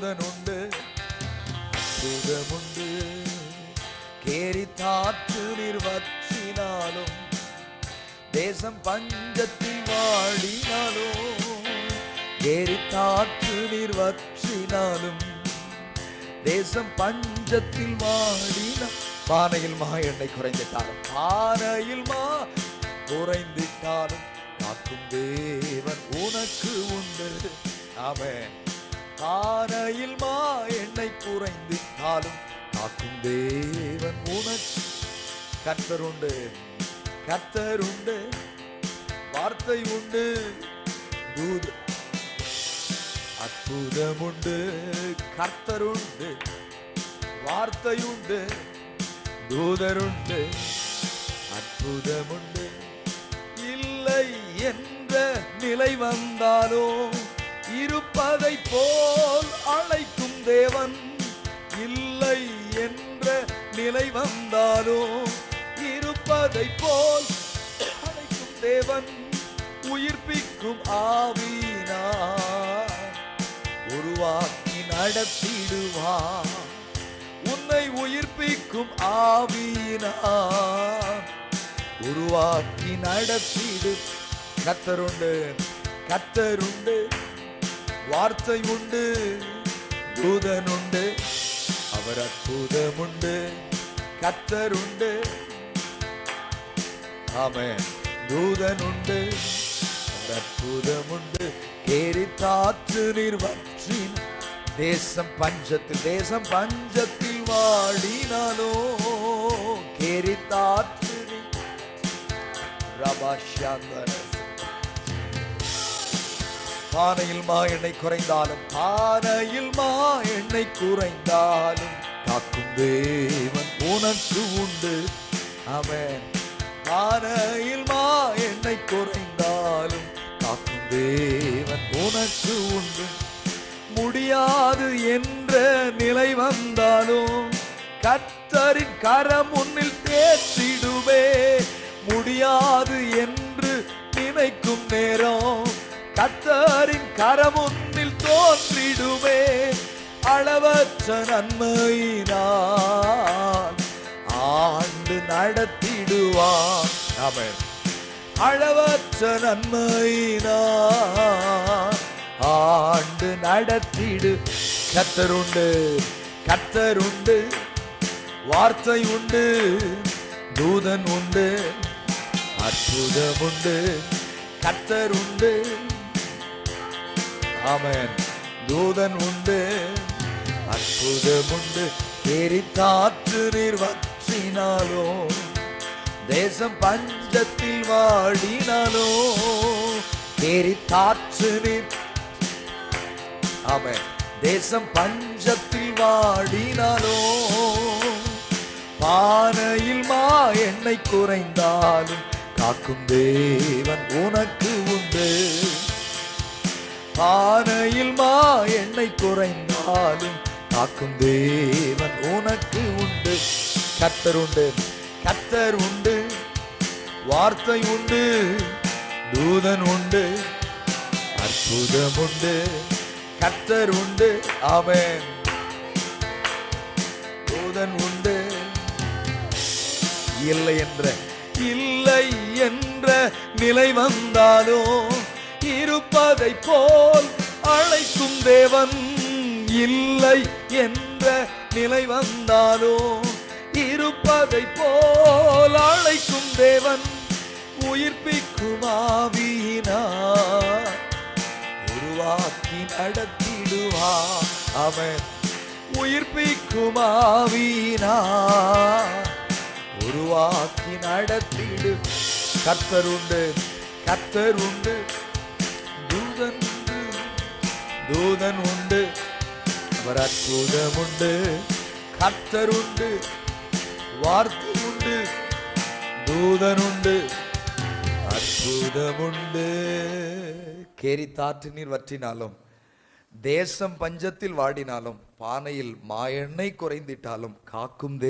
தூதனுண்டு அற்புதமுண்டு. கேரித்தாற்று நீர் வற்றினாலும் தேசம் பஞ்சத்தில் வாடினாலும், கேரித்தாற்று நீர் வற்றினாலும் தேசம் பஞ்சத்தில் வாடினாலும், பானையில் மா எண்ணெய் குறைந்திட்டாலும், பானையில் மா குறைந்திட்டாலும் காக்கும் தேவன் உனக்கு உண்டு. ஆமென். பானையில் மா எண்ணெய் குறைந்திட்டாலும் காக்கும் தேவன் உனக்கு. கர்த்தர் உண்டு, கர்த்தர் உண்டு, வார்த்தை உண்டு, தூது அற்புதம் உண்டு. கர்த்தர் உண்டு, வார்த்தை உண்டு, தூதர் உண்டு, அற்புதம் உண்டு. இல்லை என்ற நிலை வந்தாலோ இருப்பதை போல் அழைக்கும் தேவன். இல்லை என்ற நிலை வந்தாலோ இருப்பதை போல் அழைக்கும் தேவன். உயிர்ப்பிக்கும் ஆவியினார் உருவாக்கி நடத்திடுவார். உன்னை உயிர்ப்பிக்கும் ஆவியினார் உருவாக்கி நடத்திடு. கர்த்தருண்டு, கர்த்தருண்டு, வார்த்தை உண்டு, தூதனுண்டு, அவர் அற்புதமுண்டு. கர்த்தருண்டு, ஆமென், தூதனுண்டு, அவர் அற்புதமுண்டு. கேரித்தாற்று நீர் வற்றின் தேசம் பஞ்சத்தில், தேசம் பஞ்சத்தில் வாடினாலோ, கேரித்தாற்று பானையில் மா எண்ணெய் குறைந்தாலும், பானையில் மா எண்ணெய் குறைந்தாலும் காக்கும் தேவன் உனக்கு உண்டு. ஆமென். பானையில் மா எண்ணெய் குறைந்தாலும் காக்கும் தேவன் உனக்கு உண்டு. முடியாது என்ற நிலை வந்தாலும் கர்த்தரின் கரம் உன்னில் தேற்றிடுவே. முடியாது என்று நினைக்கும் நேரம் கர்த்தரின் கரம் உன்னில் தோன்றிடுமே. அளவற்ற நன்மையினால் ஆண்டு நடத்திடுவான். ஆமென். அளவற்ற நன்மையினால் ஆண்டு நடத்திடு. கர்த்தருண்டு, கர்த்தருண்டு, வார்த்தை உண்டு, தூதன் உண்டு, அற்புதம் உண்டு. கர்த்தர் உண்டு, ஆமென், தூதன் உண்டு, அற்புதம் உண்டு. கேரித்தாற்று நீர் வற்றினாலோ தேசம் பஞ்சத்தில் வாடினாலோ, கேரித்தாற்று நீர், ஆமென், தேசம் பஞ்சத்தில் வாடினாலோ, பானையில் மா எண்ணெய் குறைந்தாலும் காக்கும் தேவன் உனக்கு உண்டு. பானையில் மா எண்ணெய் குறைந்தாலும் காக்கும் தேவன் உனக்கு உண்டு. கர்த்தர் உண்டு, கர்த்தர் உண்டு, வார்த்தை உண்டு, தூதன் உண்டு, அற்புதம் உண்டு. கர்த்தர் உண்டு, ஆமென், தூதன் உண்டு. இல்லை என்ற நிலை வந்தாலோ இருப்பதை போல் அழைக்கும் தேவன். இல்லை என்ற நிலை வந்தாலோ இருப்பதை போல் அழைக்கும் தேவன். உயிர்ப்பிக்கும் ஆவியினார் உருவாக்கி நடத்திடுவார். ஆமென். உயிர்ப்பிக்கும் ஆவியினார் உருவாக்கி நடத்திடு. கர்த்தர் உண்டு, கர்த்தர் உண்டு, தூதன் உண்டு, தூதன் உண்டு, அவர் அற்புதம் உண்டு. கர்த்தர் உண்டு, வார்த்தை உண்டு, தூதன் உண்டு, அற்புதம் உண்டு. கேரித்தாற்று நீர் வற்றினாலும் தேசம் பஞ்சத்தில் வாடினாலும் பானையில் மா எண்ணெய் குறைந்திட்டாலும் காக்கும்